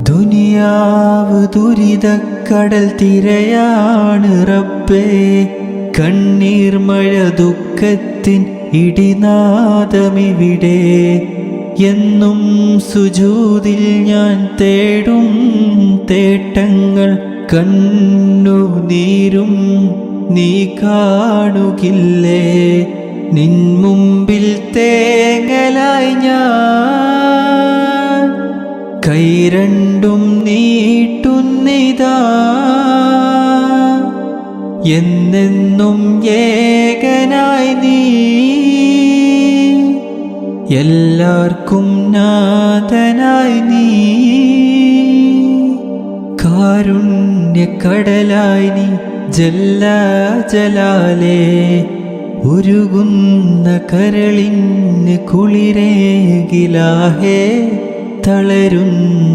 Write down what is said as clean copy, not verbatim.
ദുനിയാവ് ദുരിതക്കടൽ തിരയാണ് റബ്ബേ. കണ്ണീർ മഴ ദുഃഖത്തിൻ ഇടിനാദമിവിടെ. എന്നും സുജൂദിൽ ഞാൻ തേടും തേട്ടങ്ങൾ കണ്ണുനീരും നീ കാണുകില്ലേ. നിൻ മുമ്പിൽ തേങ്ങലായി ഞാൻ കൈ രണ്ടും നീട്ടുന്നിതാ. എന്നെന്നും ഏകനായി നീ എല്ലാവർക്കും നാഥനായി നീ. കാരുണ്യക്കടലായി നീ ജല്ല ജലാലേ. ഉരുകുന്ന കരളിന് കുളിരേകിലാഹേ തളരുന്ന